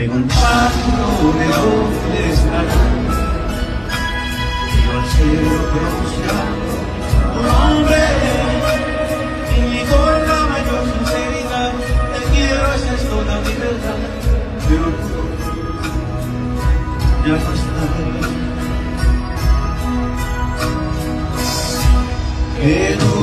preguntando de dónde estará. Miro al cielo pronunciando tu nombre y con la mayor sinceridad te quiero, esa es toda mi verdad. Pero ya no está. Que no